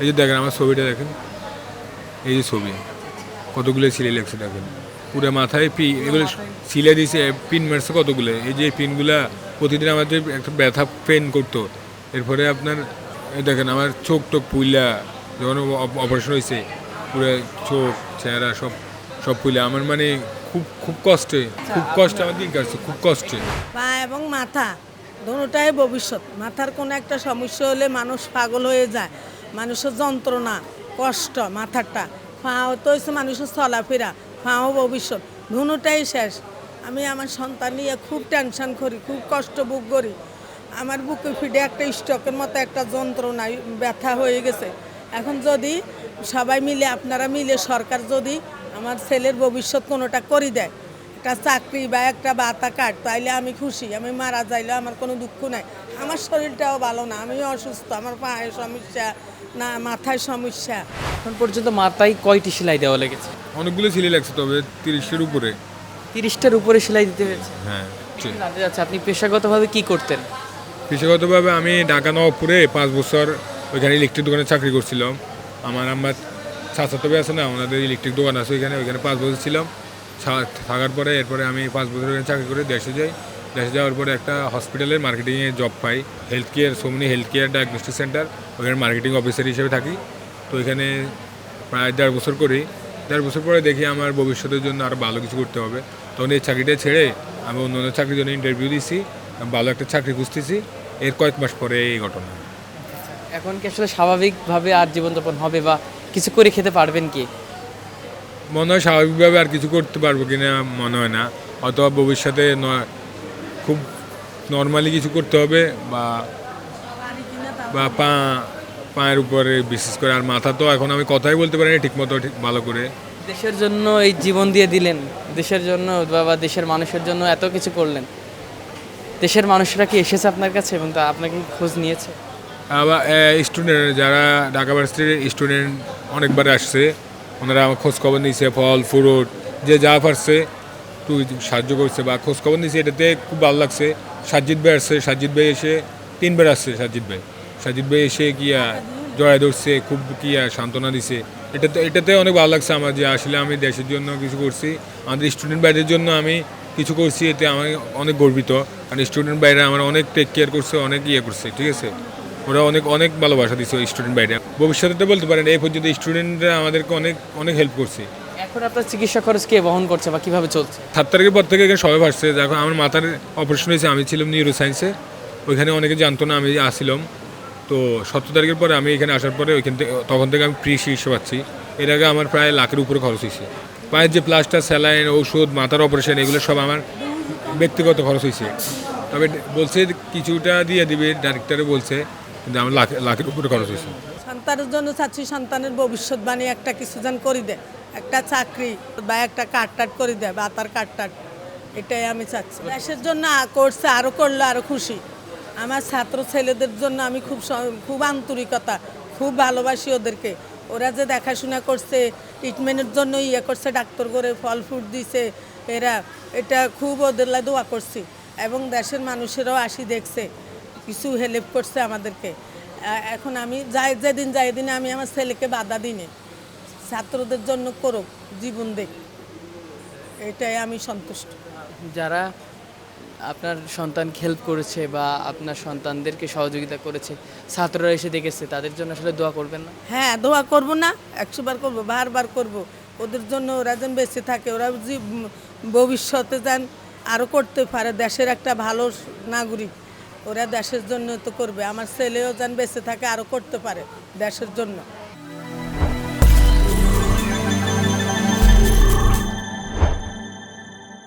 এই যে দেখেন আমার ছবিটা দেখেন, এই যে ছবি কতগুলো সিলে লেগছে দেখেন, পুরো মাথায় এগুলো সিলে দিয়েছে, পিন মারছে কতগুলো। এই যে পিনগুলা প্রতিদিন আমাদের একটা ব্যথা পেন করতো। এরপরে আপনার এই দেখেন আমার চোখ টোক পুইলা, যখন অপারেশন হয়েছে পুরো চোখ চেহারা সব সব পুইলা আমার, মানে খুব খুব কষ্টে, খুব কষ্টে আমার দিন কাটছে, খুব কষ্টে। পা এবং মাথা দুটোটাই ভবিষ্যৎ। মাথার কোনো একটা সমস্যা হলে মানুষ পাগল হয়ে যায়, মানুষের যন্ত্রণা কষ্ট মাথারটা। পাও তো হচ্ছে মানুষের চলাফেরা, পাও ভবিষ্যৎ, দুটোটাই শেষ। আমি আমার সন্তান নিয়ে খুব টেনশন করি, খুব কষ্ট ভোগ করি। আমার বুকে ফিডে একটা স্ট্রোকের মতো একটা যন্ত্রণা ব্যথা হয়ে গেছে। এখন যদি সবাই মিলে, আপনারা মিলে, সরকার যদি আমার ছেলের ভবিষ্যৎ কোনোটা করে দেয়, একটা চাকরি বা একটা বাতা কার্ড, তাইলে আমি খুশি। আমি মারা যাইলে আমার কোনো দুঃখ নাই। আমার শরীরটাও ভালো না, আমিও অসুস্থ, আমার পায়ে সমস্যা, না মাথায় সমস্যা। এখন পর্যন্ত মাথায় কয়টি সেলাই দেওয়া লেগেছে? অনেকগুলো সিলে লাগছে, তবে 30-এর উপরে। 30টার উপরে সেলাই দিতে হয়েছে। হ্যাঁ, জানতে চাচ্ছি আপনি পেশাগতভাবে কি করতেন? পেশাগতভাবে আমি ঢাকা নবাবপুরে 5 বছর ওইখানে ইলেকট্রিক দোকানে চাকরি করছিলাম। আমার চাচাতো ভাই আছে না, ওনাদের ইলেকট্রিক দোকান আছে ওইখানে 5 বছর ছিলাম। থাকার পরে এরপরে আমি 5 বছর ওখানে চাকরি করে দেশে যাই। দেশে যাওয়ার পরে একটা হসপিটালের মার্কেটিংয়ে জব পাই, হেলথ কেয়ার, সোমনি হেলথ কেয়ার ডায়াগনস্টিক সেন্টার, ওইখানে মার্কেটিং অফিসার হিসেবে থাকি। তো এখানে প্রায় 1.5 বছর করি। 1.5 বছর পরে দেখি আমার ভবিষ্যতের জন্য আরও ভালো কিছু করতে হবে। তখন এই চাকরিটা ছেড়ে আমি অন্য অন্য চাকরির জন্য ইন্টারভিউ দিয়েছি, ভালো একটা চাকরি খুঁজতেছি। এর কয়েক মাস পরে এই ঘটনা। এখন কি আসলে স্বাভাবিকভাবে আর জীবনযাপন হবে বা কিছু করে খেতে পারবেন কি? মনে হয় স্বাভাবিকভাবে আর কিছু করতে পারবো কিনা মনে হয় না, অথবা ভবিষ্যতে খুব নর্মালি কিছু করতে হবে, বা বা পায়ের উপরে বিশেষ করে। আর মাথা তো এখন আমি কথাই বলতে পারি না ঠিকমতো, ঠিক ভালো করে। দেশের জন্য এই জীবন দিয়ে দিলেন, দেশের জন্য বা দেশের মানুষের জন্য এত কিছু করলেন। দেশের মানুষরা কি এসেছে আপনার কাছে এবং তা আপনাকে কি খোঁজ নিয়েছে? আবার স্টুডেন্ট যারা ঢাকা ভার্সিটির স্টুডেন্ট অনেকবার আসছে, ওনারা আমার খোঁজ খবর নিয়েছে, ফল ফ্রুট যে যা পারছে একটু সাহায্য করছে বা খোঁজ খবর নিয়েছে, এটাতে খুব ভালো লাগছে। সাজিদ ভাই আসছে, সাজিদ ভাই এসে 3বার আসছে। সাজিদ ভাই এসে কিয়া জড়ায় ধরছে, খুব কিয়া সান্ত্বনা দিছে। এটাতে অনেক ভালো লাগছে আমার, যে আসলে আমি দেশের জন্য কিছু করছি, আমাদের স্টুডেন্ট বাইরের জন্য আমি কিছু করছি। এতে আমি অনেক গর্বিত, কারণ স্টুডেন্ট বাইরে আমার অনেক টেক কেয়ার করছে, অনেক ইয়ে করছে, ঠিক আছে। ওরা অনেক অনেক ভালোবাসা দিচ্ছে ওই স্টুডেন্ট বাইরে। ভবিষ্যতে তো বলতে পারেন, এই পর্যন্ত স্টুডেন্টরা আমাদেরকে অনেক অনেক হেল্প করছে। এখন আপনার চিকিৎসা খরচ কে বহন করছে বা কিভাবে চলছে? 7 তারিখের পর থেকে এখানে সবাই ভাসছে। দেখো আমার মাথার অপারেশন হয়েছে, আমি ছিলাম নিউরো সায়েন্সে, ওইখানে অনেকে জানতো না আমি আসছিলাম। তো 17 তারিখের পরে আমি এখানে আসার পরে ওইখান থেকে তখন থেকে আমি ফ্রি চিকিৎসা পাচ্ছি। এর আগে আমার প্রায় লাখের উপরে খরচ হয়েছে। পায়ের যে প্লাস্টার, স্যালাইন, ঔষধ, মাথার অপারেশন, এগুলো সব আমার ব্যক্তিগত খরচ হয়েছে। তবে বলছে কিছুটা দিয়ে দিবে, ডাইরেক্টরে বলছে, কিন্তু আমার লাখের উপরে খরচ হয়েছে। সন্তানের জন্য চাচ্ছি সন্তানের ভবিষ্যৎবাণী একটা কিছু যেন করে দেয়, একটা চাকরি বা একটা কার্ড টাট করে দেয়, বা তার কার্ড টাট, এটাই আমি চাচ্ছি। দেশের জন্য করছে, আরও করলে আরও খুশি। আমার ছাত্র ছেলেদের জন্য আমি খুব আন্তরিকতা, খুব ভালোবাসি ওদেরকে। ওরা যে দেখাশোনা করছে, ট্রিটমেন্টের জন্য ইয়ে করছে, ডাক্তার করে ফল ফ্রুট দিছে, এরা এটা খুব ওদের লাই দোয়া করছি। এবং দেশের মানুষেরাও আসি দেখছে, কিছু হেল্প করছে আমাদেরকে। এখন আমি যেদিন আমি আমার ছেলেকে বাধা দিনে, ছাত্রদের জন্য করুক, জীবন দেখ, এটাই আমি সন্তুষ্ট। যারা আপনার সন্তানকে হেল্প করেছে বা আপনার সন্তানদেরকে সহযোগিতা করেছে, ছাত্ররা এসে দেখেছে, তাদের জন্য আসলে দোয়া করবেন না? হ্যাঁ, দোয়া করব না, 100 বার করবো, বারবার করব। ওদের জন্য ওরা যেন বেঁচে থাকে, ওরা ভবিষ্যতে যেন আরও করতে পারে, দেশের একটা ভালো নাগরিক। ওরা দেশের জন্য তো করবে, আমার ছেলেও যেন বেঁচে থাকে, আরও করতে পারে দেশের জন্য।